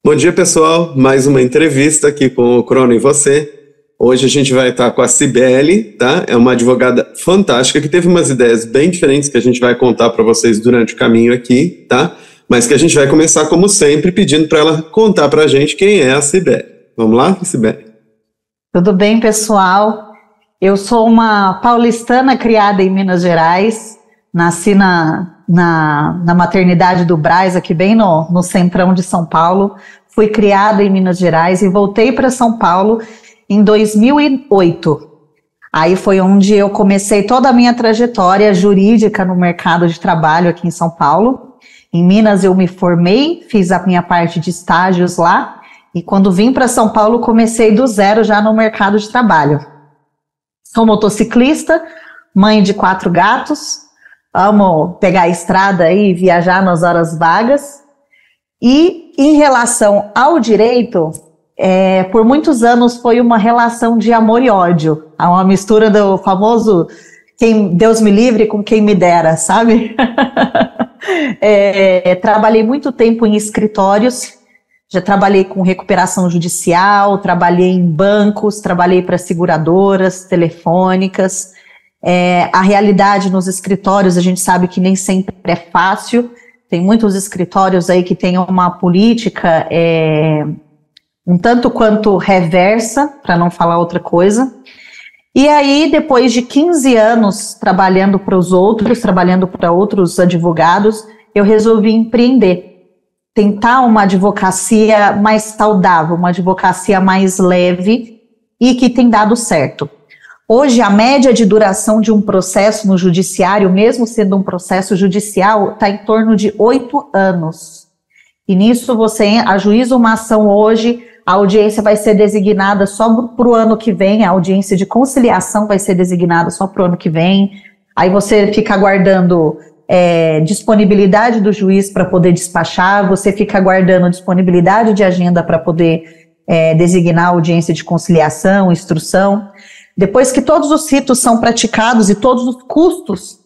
Bom dia, pessoal. Mais uma entrevista aqui com o Crono e você. Hoje a gente vai estar com a Cibele, tá? É uma advogada fantástica que teve umas ideias bem diferentes que a gente vai contar para vocês durante o caminho aqui, tá? Mas que a gente vai começar, como sempre, pedindo para ela contar para a gente quem é a Cibele. Vamos lá, Cibele? Tudo bem, pessoal? Eu sou uma paulistana criada em Minas Gerais. Nasci na maternidade do Brás, aqui bem no centrão de São Paulo. Fui criada em Minas Gerais e voltei para São Paulo em 2008. Aí foi onde eu comecei toda a minha trajetória jurídica no mercado de trabalho aqui em São Paulo. Em Minas eu me formei, fiz a minha parte de estágios lá, e quando vim para São Paulo comecei do zero já no mercado de trabalho. Sou motociclista, mãe de 4 gatos, amo pegar a estrada e viajar nas horas vagas. E em relação ao direito, por muitos anos foi uma relação de amor e ódio, uma mistura do famoso quem Deus me livre com quem me dera, sabe? Trabalhei muito tempo em escritórios, já trabalhei com recuperação judicial, trabalhei em bancos, trabalhei para seguradoras telefônicas. A realidade nos escritórios, a gente sabe que nem sempre é fácil. Tem muitos escritórios aí que têm uma política um tanto quanto reversa, para não falar outra coisa. E aí, depois de 15 anos trabalhando para os outros, trabalhando para outros advogados, eu resolvi empreender. Tentar uma advocacia mais saudável, uma advocacia mais leve e que tem dado certo. Hoje, a média de duração de um processo no judiciário, mesmo sendo um processo judicial, está em torno de 8 anos. E nisso você ajuiza uma ação hoje, a audiência vai ser designada só para o ano que vem, a audiência de conciliação vai ser designada só para o ano que vem. Aí você fica aguardando disponibilidade do juiz para poder despachar, você fica aguardando disponibilidade de agenda para poder designar a audiência de conciliação, instrução. Depois que todos os ritos são praticados e todos os custos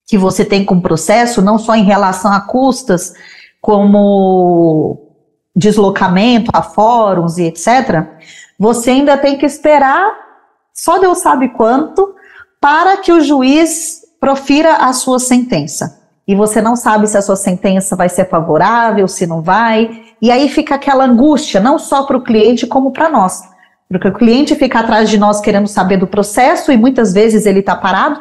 que você tem com o processo, não só em relação a custas, como deslocamento a fóruns e etc., você ainda tem que esperar, só Deus sabe quanto, para que o juiz profira a sua sentença. E você não sabe se a sua sentença vai ser favorável, se não vai, e aí fica aquela angústia, não só para o cliente, como para nós. Porque o cliente fica atrás de nós querendo saber do processo e muitas vezes ele está parado.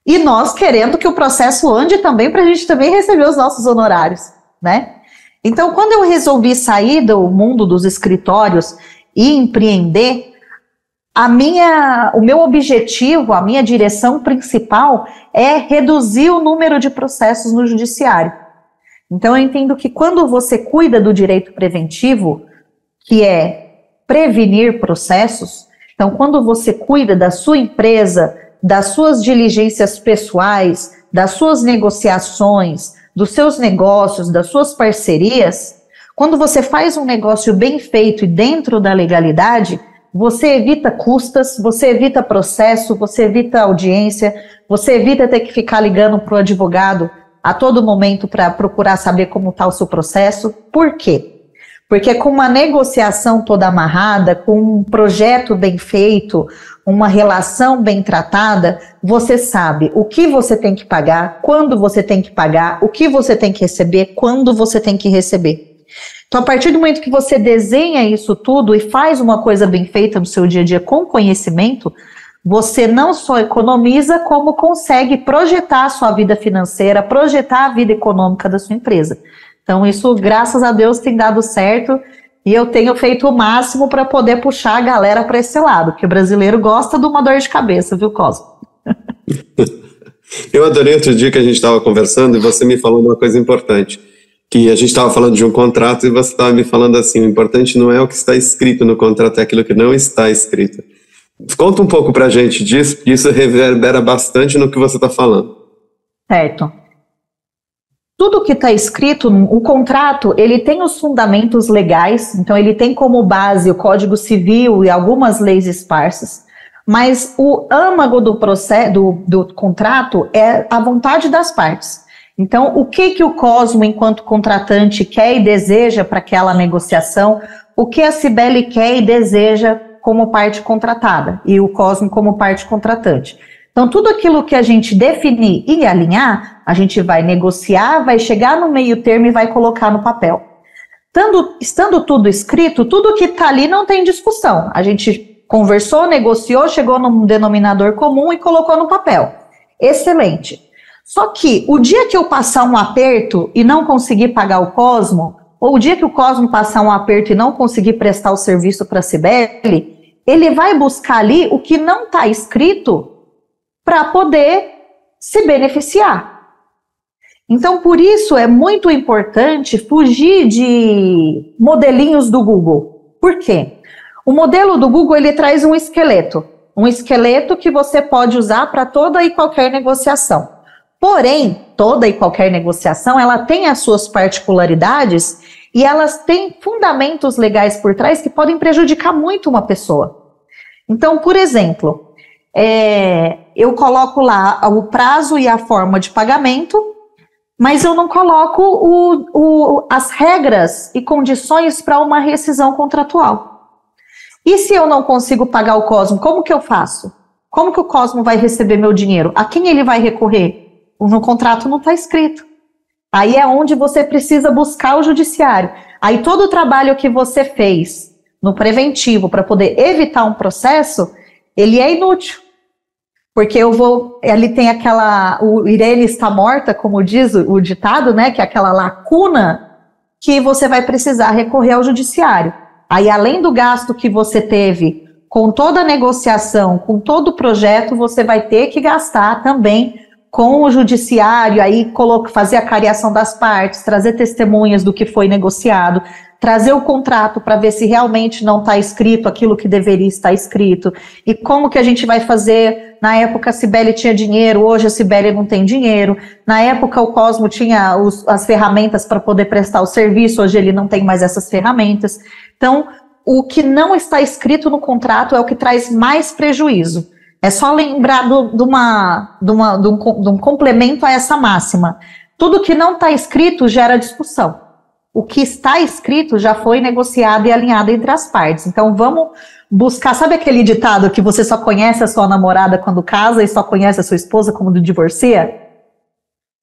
E nós querendo que o processo ande também para a gente também receber os nossos honorários, né? Então, quando eu resolvi sair do mundo dos escritórios e empreender, o meu objetivo, a minha direção principal é reduzir o número de processos no judiciário. Então, eu entendo que quando você cuida do direito preventivo, que é prevenir processos, então quando você cuida da sua empresa, das suas diligências pessoais, das suas negociações, dos seus negócios, das suas parcerias, quando você faz um negócio bem feito e dentro da legalidade, você evita custas, você evita processo, você evita audiência, você evita ter que ficar ligando para o advogado a todo momento para procurar saber como está o seu processo. Por quê? Porque com uma negociação toda amarrada, com um projeto bem feito, uma relação bem tratada, você sabe o que você tem que pagar, quando você tem que pagar, o que você tem que receber, quando você tem que receber. Então, a partir do momento que você desenha isso tudo e faz uma coisa bem feita no seu dia a dia com conhecimento, você não só economiza, como consegue projetar a sua vida financeira, projetar a vida econômica da sua empresa. Então, isso, graças a Deus, tem dado certo e eu tenho feito o máximo para poder puxar a galera para esse lado, porque o brasileiro gosta de uma dor de cabeça, viu, Cosmo? Eu adorei outro dia que a gente estava conversando e você me falou uma coisa importante, que a gente estava falando de um contrato e você estava me falando assim, o importante não é o que está escrito no contrato, é aquilo que não está escrito. Conta um pouco para a gente disso, porque isso reverbera bastante no que você está falando. Certo. Tudo que está escrito, o contrato, ele tem os fundamentos legais, então ele tem como base o Código Civil e algumas leis esparsas, mas o âmago do contrato é a vontade das partes. Então, o que o Cosmo, enquanto contratante, quer e deseja para aquela negociação, o que a Cibele quer e deseja como parte contratada, e o Cosmo como parte contratante. Então, tudo aquilo que a gente definir e alinhar, a gente vai negociar, vai chegar no meio termo e vai colocar no papel. Estando tudo escrito, tudo que está ali não tem discussão. A gente conversou, negociou, chegou num denominador comum e colocou no papel. Excelente. Só que o dia que eu passar um aperto e não conseguir pagar o Cosmo, ou o dia que o Cosmo passar um aperto e não conseguir prestar o serviço para a Cibele, ele vai buscar ali o que não está escrito para poder se beneficiar. Então, por isso é muito importante fugir de modelinhos do Google. Por quê? O modelo do Google, ele traz um esqueleto que você pode usar para toda e qualquer negociação. Porém, toda e qualquer negociação, ela tem as suas particularidades e elas têm fundamentos legais por trás que podem prejudicar muito uma pessoa. Então, por exemplo, eu coloco lá o prazo e a forma de pagamento, mas eu não coloco as regras e condições para uma rescisão contratual. E se eu não consigo pagar o Cosmo, como que eu faço? Como que o Cosmo vai receber meu dinheiro? A quem ele vai recorrer? No contrato não está escrito. Aí é onde você precisa buscar o judiciário. Aí todo o trabalho que você fez no preventivo para poder evitar um processo, ele é inútil. Porque ali tem o Irene está morta, como diz o ditado, né, que é aquela lacuna que você vai precisar recorrer ao judiciário. Aí, além do gasto que você teve com toda a negociação, com todo o projeto, você vai ter que gastar também com o judiciário, aí fazer a cariação das partes, trazer testemunhas do que foi negociado, trazer o contrato para ver se realmente não está escrito aquilo que deveria estar escrito, e como que a gente vai fazer. Na época a Cibele tinha dinheiro, hoje a Cibele não tem dinheiro. Na época o Cosmo tinha as ferramentas para poder prestar o serviço, hoje ele não tem mais essas ferramentas. Então, o que não está escrito no contrato é o que traz mais prejuízo. É só lembrar de um complemento a essa máxima. Tudo que não está escrito gera discussão. O que está escrito já foi negociado e alinhado entre as partes. Então, vamos buscar... Sabe aquele ditado que você só conhece a sua namorada quando casa e só conhece a sua esposa quando divorcia?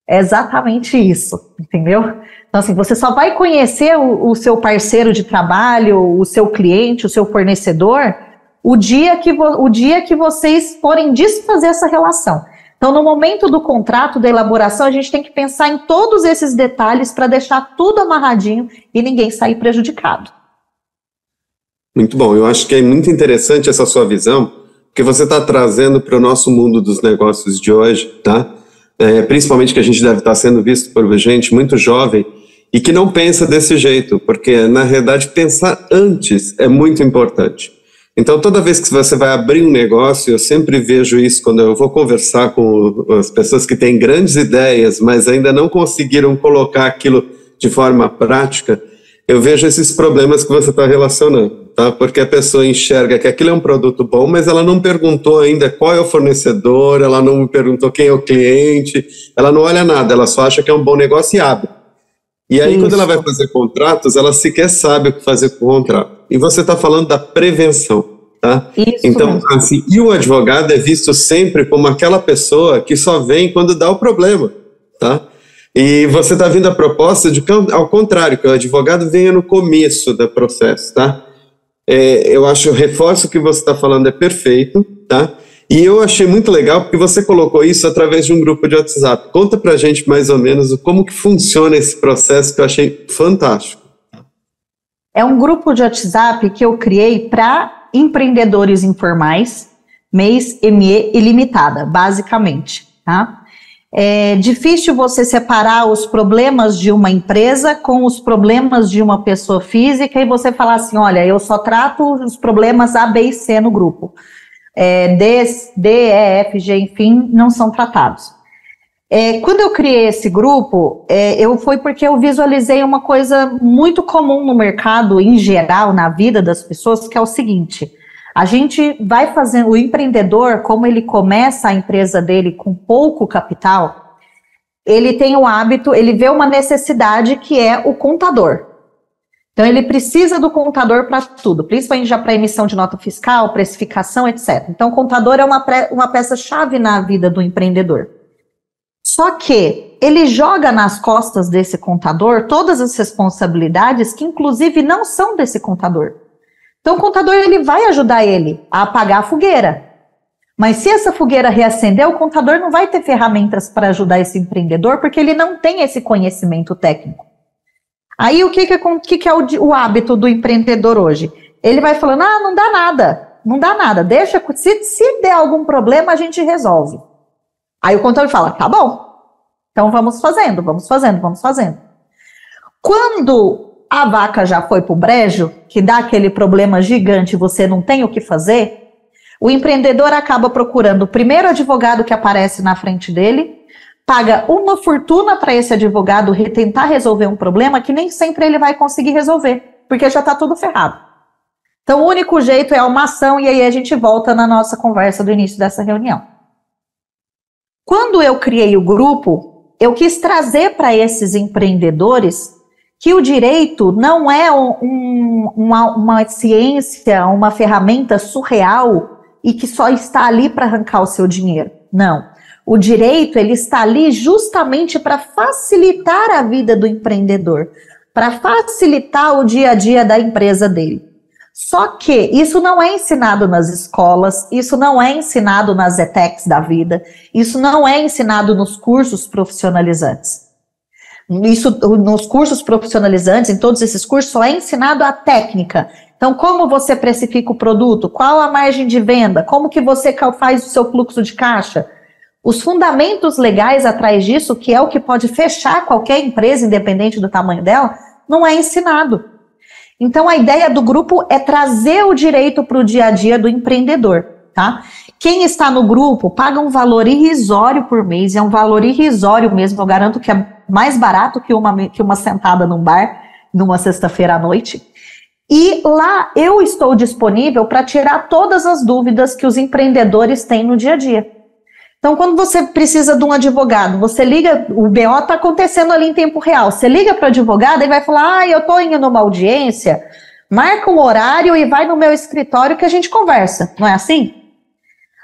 É exatamente isso, entendeu? Então, assim, você só vai conhecer o seu parceiro de trabalho, o seu cliente, o seu fornecedor, o dia que vocês forem desfazer essa relação. Então, no momento do contrato, da elaboração, a gente tem que pensar em todos esses detalhes para deixar tudo amarradinho e ninguém sair prejudicado. Muito bom, eu acho que é muito interessante essa sua visão, porque você está trazendo para o nosso mundo dos negócios de hoje, tá? Principalmente que a gente deve estar sendo visto por gente muito jovem e que não pensa desse jeito, porque, na realidade, pensar antes é muito importante. Então, toda vez que você vai abrir um negócio, eu sempre vejo isso quando eu vou conversar com as pessoas que têm grandes ideias, mas ainda não conseguiram colocar aquilo de forma prática, eu vejo esses problemas que você está relacionando, tá? Porque a pessoa enxerga que aquilo é um produto bom, mas ela não perguntou ainda qual é o fornecedor, ela não perguntou quem é o cliente, ela não olha nada, ela só acha que é um bom negócio e abre. E aí, quando ela vai fazer contratos, ela sequer sabe o que fazer com o contrato. E você está falando da prevenção, tá? Isso então, mesmo. assim, e o advogado é visto sempre como aquela pessoa que só vem quando dá o problema, tá? E você está vindo a proposta de, ao contrário, que o advogado venha no começo do processo, tá? Eu acho, o reforço que você está falando é perfeito, tá? E eu achei muito legal porque você colocou isso através de um grupo de WhatsApp. Conta pra gente mais ou menos como que funciona esse processo, que eu achei fantástico. É um grupo de WhatsApp que eu criei para empreendedores informais, MEIs, ME e limitada, basicamente, tá? É difícil você separar os problemas de uma empresa com os problemas de uma pessoa física e você falar assim, olha, eu só trato os problemas A, B e C no grupo. D, E, F, G, enfim, não são tratados. Quando eu criei esse grupo, foi porque eu visualizei uma coisa muito comum no mercado, em geral, na vida das pessoas, que é o seguinte: a gente vai fazendo, o empreendedor, como ele começa a empresa dele com pouco capital, ele tem o hábito, ele vê uma necessidade que é o contador. Então, ele precisa do contador para tudo, principalmente já para emissão de nota fiscal, precificação, etc. Então, o contador é uma peça-chave na vida do empreendedor. Só que ele joga nas costas desse contador todas as responsabilidades que, inclusive, não são desse contador. Então, o contador ele vai ajudar ele a apagar a fogueira. Mas se essa fogueira reacender, o contador não vai ter ferramentas para ajudar esse empreendedor, porque ele não tem esse conhecimento técnico. Aí, o que é o hábito do empreendedor hoje? Ele vai falando, não dá nada, deixa, se der algum problema, a gente resolve. Aí o contador fala, tá bom, então vamos fazendo. Quando a vaca já foi pro brejo, que dá aquele problema gigante e você não tem o que fazer, o empreendedor acaba procurando o primeiro advogado que aparece na frente dele, paga uma fortuna para esse advogado tentar resolver um problema que nem sempre ele vai conseguir resolver, porque já está tudo ferrado. Então, o único jeito é uma ação, e aí a gente volta na nossa conversa do início dessa reunião. Quando eu criei o grupo, eu quis trazer para esses empreendedores que o direito não é uma ciência, uma ferramenta surreal e que só está ali para arrancar o seu dinheiro. Não. O direito, ele está ali justamente para facilitar a vida do empreendedor, para facilitar o dia a dia da empresa dele. Só que isso não é ensinado nas escolas, isso não é ensinado nas ETECs da vida, isso não é ensinado nos cursos profissionalizantes. Nos cursos profissionalizantes, em todos esses cursos, só é ensinado a técnica. Então, como você precifica o produto, qual a margem de venda, como que você faz o seu fluxo de caixa. Os fundamentos legais atrás disso, que é o que pode fechar qualquer empresa, independente do tamanho dela, não é ensinado. Então, a ideia do grupo é trazer o direito para o dia a dia do empreendedor, tá? Quem está no grupo paga um valor irrisório por mês, é um valor irrisório mesmo, eu garanto que é mais barato que uma sentada num bar, numa sexta-feira à noite. E lá eu estou disponível para tirar todas as dúvidas que os empreendedores têm no dia a dia. Então, quando você precisa de um advogado, você liga, o BO está acontecendo ali em tempo real, você liga para o advogado e vai falar, eu estou indo numa audiência, marca um horário e vai no meu escritório que a gente conversa, não é assim?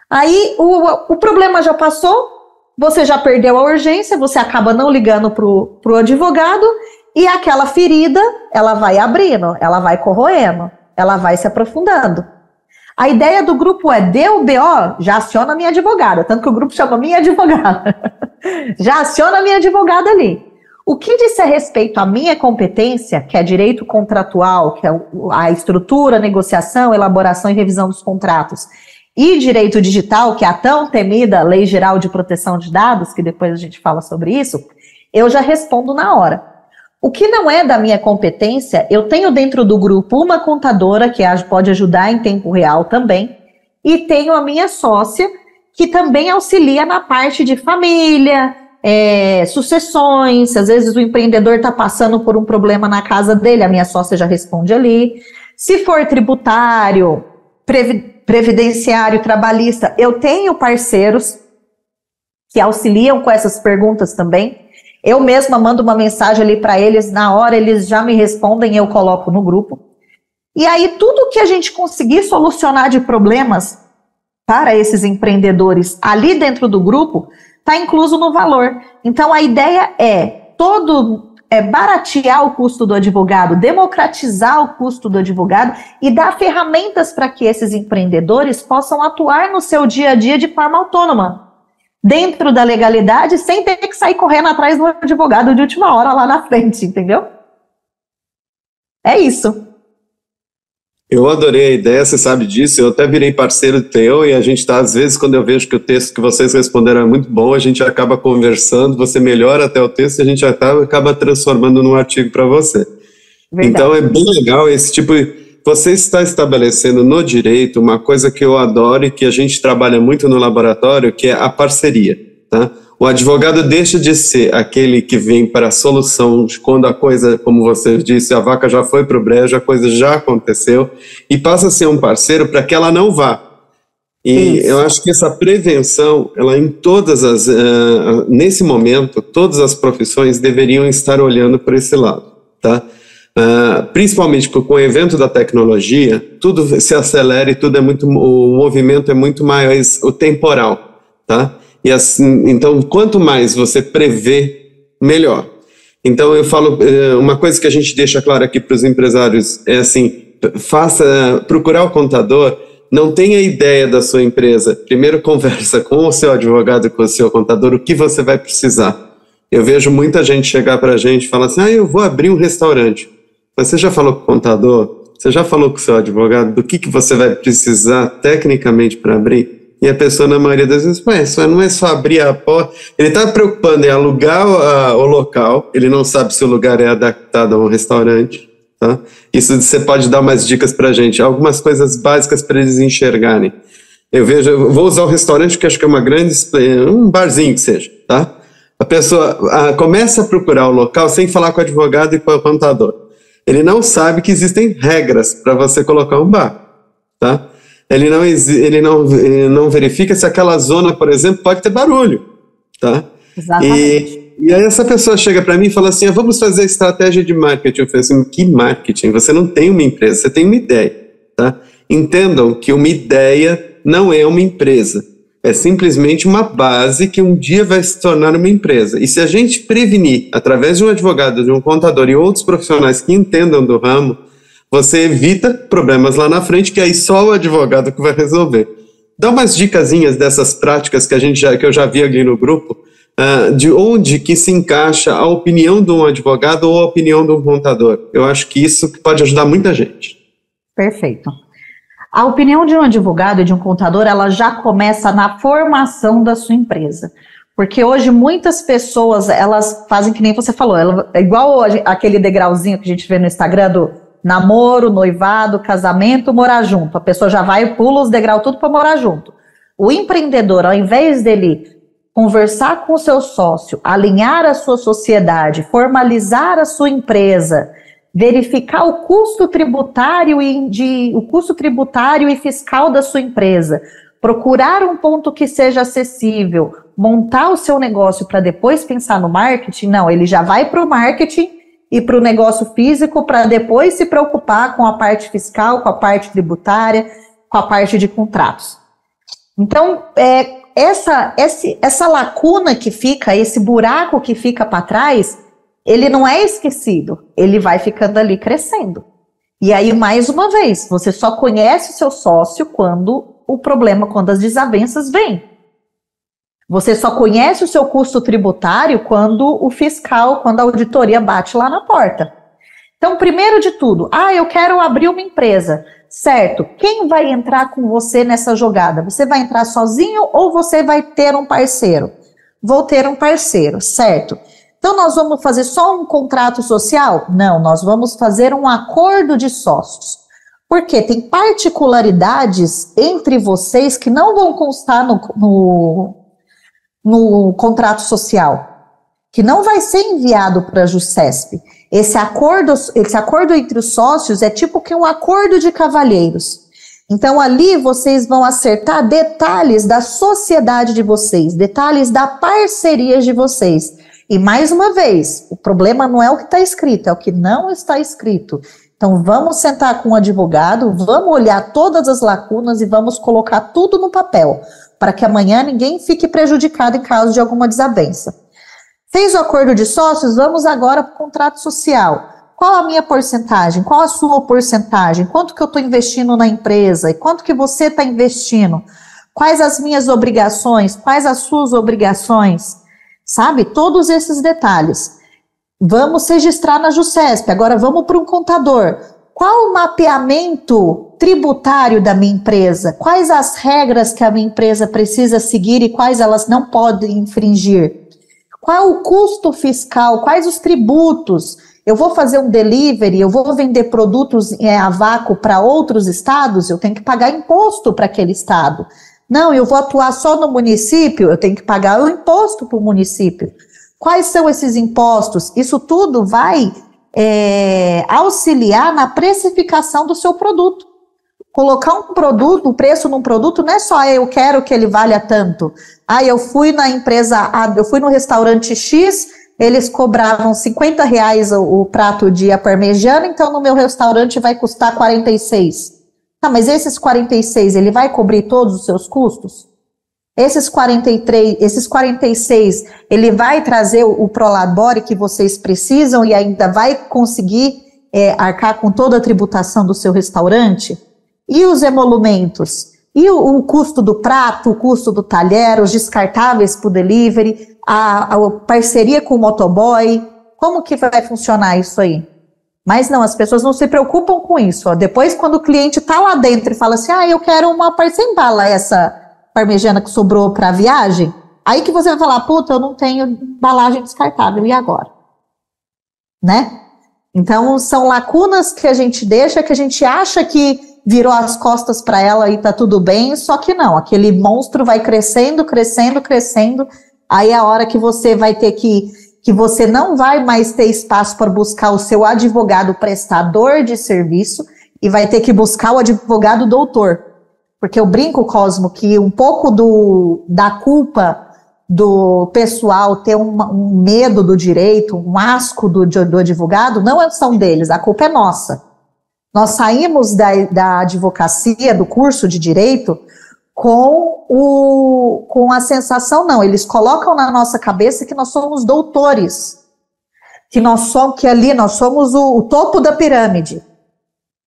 Aí o problema já passou, você já perdeu a urgência, você acaba não ligando para o advogado e aquela ferida, ela vai abrindo, ela vai corroendo, ela vai se aprofundando. A ideia do grupo é, deu BO, já aciona a minha advogada, tanto que o grupo chama minha advogada. Já aciona a minha advogada ali. O que diz a respeito à minha competência, que é direito contratual, que é a estrutura, negociação, elaboração e revisão dos contratos, e direito digital, que é a tão temida Lei Geral de Proteção de Dados, que depois a gente fala sobre isso, eu já respondo na hora. O que não é da minha competência, eu tenho dentro do grupo uma contadora que pode ajudar em tempo real também, e tenho a minha sócia, que também auxilia na parte de família, sucessões, às vezes o empreendedor está passando por um problema na casa dele, a minha sócia já responde ali. Se for tributário, previdenciário, trabalhista, eu tenho parceiros que auxiliam com essas perguntas também. Eu mesma mando uma mensagem ali para eles, na hora eles já me respondem, eu coloco no grupo. E aí tudo que a gente conseguir solucionar de problemas para esses empreendedores ali dentro do grupo, está incluso no valor. Então a ideia é baratear o custo do advogado, democratizar o custo do advogado e dar ferramentas para que esses empreendedores possam atuar no seu dia a dia de forma autônoma, dentro da legalidade, sem ter que sair correndo atrás do advogado de última hora lá na frente, entendeu? É isso. Eu adorei a ideia, você sabe disso, eu até virei parceiro teu e a gente tá, às vezes, quando eu vejo que o texto que vocês responderam é muito bom, a gente acaba conversando, você melhora até o texto e a gente acaba transformando num artigo para você. Verdade. Então é bem legal esse tipo de... Você está estabelecendo no direito uma coisa que eu adoro e que a gente trabalha muito no laboratório, que é a parceria, tá? O advogado deixa de ser aquele que vem para a solução de quando a coisa, como você disse, a vaca já foi para o brejo, a coisa já aconteceu, e passa a ser um parceiro para que ela não vá E Isso. eu acho que essa prevenção, ela em todas as, nesse momento, todas as profissões deveriam estar olhando por esse lado, tá? Principalmente com o evento da tecnologia, tudo se acelera e tudo o movimento é muito mais o temporal, tá? E assim, então, quanto mais você prevê, melhor. Então, eu falo, uma coisa que a gente deixa claro aqui para os empresários é assim, procurar o contador. Não tenha ideia da sua empresa. Primeiro conversa com o seu advogado e com o seu contador o que você vai precisar. Eu vejo muita gente chegar para a gente e falar assim, eu vou abrir um restaurante. Você já falou com o contador? Você já falou com o seu advogado do que você vai precisar tecnicamente para abrir? E a pessoa, na maioria das vezes, não é só abrir a porta. Ele está preocupando em alugar o local, ele não sabe se o lugar é adaptado a um restaurante. Tá? Isso você pode dar umas dicas para a gente, algumas coisas básicas para eles enxergarem. Eu vou usar o restaurante, que acho que é um barzinho que seja, tá? A pessoa começa a procurar o local sem falar com o advogado e com o contador. Ele não sabe que existem regras para você colocar um bar, tá? Ele não verifica se aquela zona, por exemplo, pode ter barulho, tá? Exatamente. E aí essa pessoa chega para mim e fala assim, vamos fazer estratégia de marketing. Eu falei assim, que marketing? Você não tem uma empresa, você tem uma ideia, tá? Entendam que uma ideia não é uma empresa, é simplesmente uma base que um dia vai se tornar uma empresa. E se a gente prevenir, através de um advogado, de um contador e outros profissionais que entendam do ramo, você evita problemas lá na frente, que aí só o advogado que vai resolver. Dá umas dicasinhas dessas práticas que eu já vi ali no grupo, de onde que se encaixa a opinião de um advogado ou a opinião de um contador. Eu acho que isso pode ajudar muita gente. Perfeito. A opinião de um advogado e de um contador, ela já começa na formação da sua empresa. Porque hoje muitas pessoas, elas fazem que nem você falou, é igual aquele degrauzinho que a gente vê no Instagram do namoro, noivado, casamento, morar junto. A pessoa já vai e pula os degraus tudo para morar junto. O empreendedor, ao invés dele conversar com o seu sócio, alinhar a sua sociedade, formalizar a sua empresa, verificar o custo tributário e fiscal da sua empresa, procurar um ponto que seja acessível, montar o seu negócio para depois pensar no marketing, não, ele já vai para o marketing e para o negócio físico para depois se preocupar com a parte fiscal, com a parte tributária, com a parte de contratos. Então, essa lacuna que fica, esse buraco que fica para trás, ele não é esquecido, ele vai ficando ali crescendo. E aí, mais uma vez, você só conhece o seu sócio quando as desavenças vêm. Você só conhece o seu custo tributário quando o fiscal, quando a auditoria bate lá na porta. Então, primeiro de tudo, eu quero abrir uma empresa. Certo, quem vai entrar com você nessa jogada? Você vai entrar sozinho ou você vai ter um parceiro? Vou ter um parceiro, certo. Então nós vamos fazer só um contrato social? Não, nós vamos fazer um acordo de sócios. Porque tem particularidades entre vocês que não vão constar no contrato social, que não vai ser enviado para a JUSCESP. Esse acordo entre os sócios é tipo que um acordo de cavalheiros. Então, ali vocês vão acertar detalhes da sociedade de vocês, detalhes da parceria de vocês. E, mais uma vez, o problema não é o que está escrito, é o que não está escrito. Então, vamos sentar com o advogado, vamos olhar todas as lacunas e vamos colocar tudo no papel, para que amanhã ninguém fique prejudicado em caso de alguma desavença. Fez o acordo de sócios, vamos agora para o contrato social. Qual a minha porcentagem? Qual a sua porcentagem? Quanto que eu estou investindo na empresa? E quanto que você está investindo? Quais as minhas obrigações? Quais as suas obrigações? Sabe? Todos esses detalhes. Vamos registrar na JUSCESP. Agora vamos para um contador. Qual o mapeamento tributário da minha empresa? Quais as regras que a minha empresa precisa seguir e quais elas não podem infringir? Qual o custo fiscal? Quais os tributos? Eu vou fazer um delivery, eu vou vender produtos a vácuo para outros estados, eu tenho que pagar imposto para aquele estado. Não, eu vou atuar só no município, eu tenho que pagar o imposto para o município. Quais são esses impostos? Isso tudo vai auxiliar na precificação do seu produto. colocar um produto, o preço num produto não é só eu quero que ele valha tanto. Eu fui na empresa A, eu fui no restaurante X, eles cobravam R$50 o prato de parmegiana, então no meu restaurante vai custar 46. Tá, mas esses 46, ele vai cobrir todos os seus custos? Esses 46, ele vai trazer o Prolabore que vocês precisam e ainda vai conseguir arcar com toda a tributação do seu restaurante? E os emolumentos? E o custo do prato, o custo do talher, os descartáveis para o delivery, a parceria com o motoboy? Como que vai funcionar isso aí? Mas não, as pessoas não se preocupam com isso. Ó. Depois, quando o cliente está lá dentro e fala assim, eu quero uma parceria, embala essa parmegiana que sobrou para a viagem, aí que você vai falar, puta, eu não tenho embalagem descartável, e agora? Né? Então, são lacunas que a gente deixa, que a gente acha que virou as costas para ela e tá tudo bem, só que não, aquele monstro vai crescendo, crescendo, crescendo, aí é a hora que você vai ter que você não vai mais ter espaço para buscar o seu advogado prestador de serviço e vai ter que buscar o advogado doutor. Porque eu brinco, Cosmo, que um pouco da culpa do pessoal ter um medo do direito, um asco do advogado, não são deles, a culpa é nossa. Nós saímos da advocacia, do curso de direito, com a sensação, não, eles colocam na nossa cabeça que nós somos doutores, que ali nós somos o topo da pirâmide.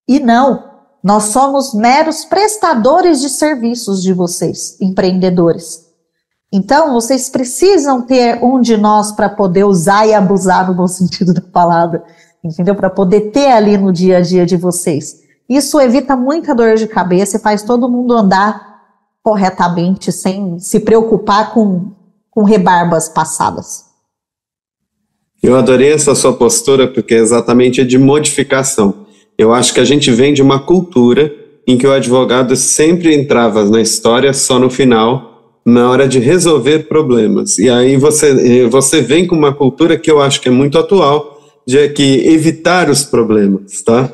E não. Nós somos meros prestadores de serviços de vocês, empreendedores. Então, vocês precisam ter um de nós para poder usar e abusar no bom sentido da palavra, entendeu? Para poder ter ali no dia a dia de vocês. Isso evita muita dor de cabeça e faz todo mundo andar corretamente, sem se preocupar com rebarbas passadas. Eu adorei essa sua postura, porque exatamente é de modificação. Eu acho que a gente vem de uma cultura em que o advogado sempre entrava na história só no final, na hora de resolver problemas. E aí você vem com uma cultura que eu acho que é muito atual, de que evitar os problemas, tá?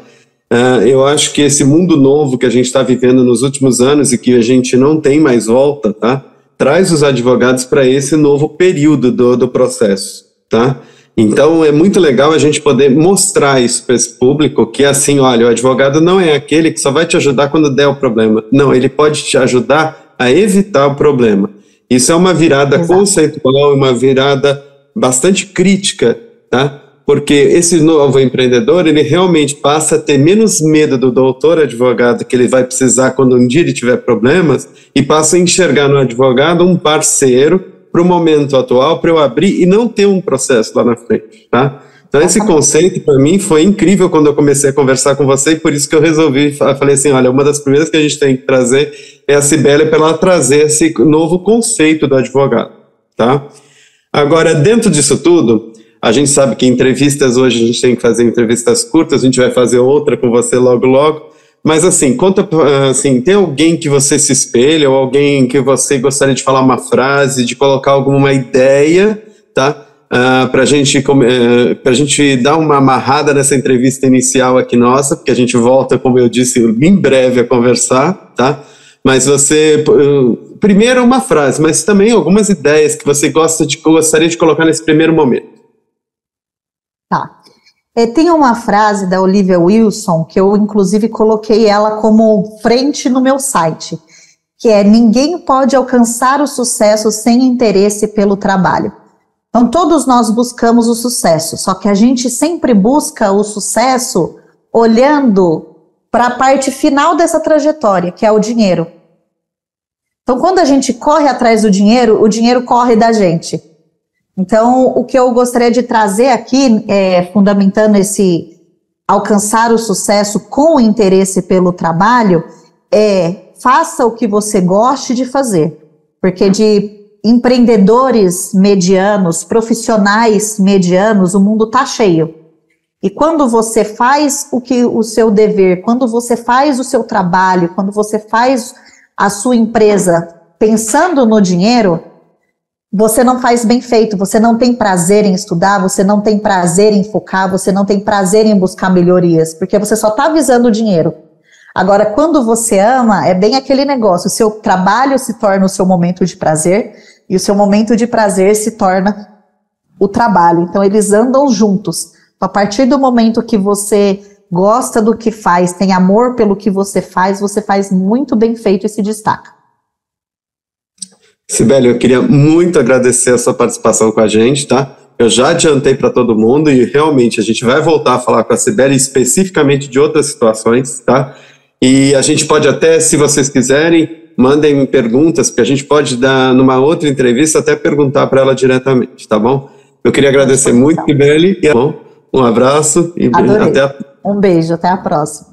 Eu acho que esse mundo novo que a gente está vivendo nos últimos anos e que a gente não tem mais volta, tá? Traz os advogados para esse novo período do processo, tá? Então, é muito legal a gente poder mostrar isso para esse público, que assim, olha, o advogado não é aquele que só vai te ajudar quando der o problema. Não, ele pode te ajudar a evitar o problema. Isso é uma virada conceitual, uma virada bastante crítica, tá? Porque esse novo empreendedor, ele realmente passa a ter menos medo do doutor advogado que ele vai precisar quando um dia ele tiver problemas e passa a enxergar no advogado um parceiro para o momento atual, para eu abrir e não ter um processo lá na frente, tá? Então esse conceito para mim foi incrível quando eu comecei a conversar com você e por isso que eu resolvi, falei assim, olha, uma das primeiras que a gente tem que trazer é a Cibele para ela trazer esse novo conceito do advogado, tá? Agora, dentro disso tudo, a gente sabe que entrevistas hoje a gente tem que fazer entrevistas curtas, a gente vai fazer outra com você logo, mas assim, conta, assim, tem alguém que você se espelha ou alguém que você gostaria de falar uma frase, de colocar alguma ideia, tá? Para a gente dar uma amarrada nessa entrevista inicial aqui nossa, porque a gente volta, como eu disse, em breve a conversar, tá? Mas você, primeiro uma frase, mas também algumas ideias que você gostaria de colocar nesse primeiro momento. Tá. Tem uma frase da Olivia Wilson, que eu inclusive coloquei ela como frente no meu site, que é: ninguém pode alcançar o sucesso sem interesse pelo trabalho. Então todos nós buscamos o sucesso, só que a gente sempre busca o sucesso olhando para a parte final dessa trajetória, que é o dinheiro. Então quando a gente corre atrás do dinheiro, o dinheiro corre da gente. Então, o que eu gostaria de trazer aqui, fundamentando esse alcançar o sucesso com o interesse pelo trabalho, faça o que você goste de fazer. Porque de empreendedores medianos, profissionais medianos, o mundo está cheio. E quando você faz o seu dever, quando você faz o seu trabalho, quando você faz a sua empresa pensando no dinheiro, você não faz bem feito, você não tem prazer em estudar, você não tem prazer em focar, você não tem prazer em buscar melhorias, porque você só está visando o dinheiro. Agora, quando você ama, é bem aquele negócio, o seu trabalho se torna o seu momento de prazer e o seu momento de prazer se torna o trabalho. Então, eles andam juntos. A partir do momento que você gosta do que faz, tem amor pelo que você faz muito bem feito e se destaca. Sibeli, eu queria muito agradecer a sua participação com a gente, tá? Eu já adiantei para todo mundo e realmente a gente vai voltar a falar com a Sibeli especificamente de outras situações, tá? E a gente pode até, se vocês quiserem, mandem perguntas, porque a gente pode dar, numa outra entrevista, até perguntar para ela diretamente, tá bom? Eu queria agradecer muito, Sibeli, e um abraço e Adorei. até a... Um beijo, até a próxima.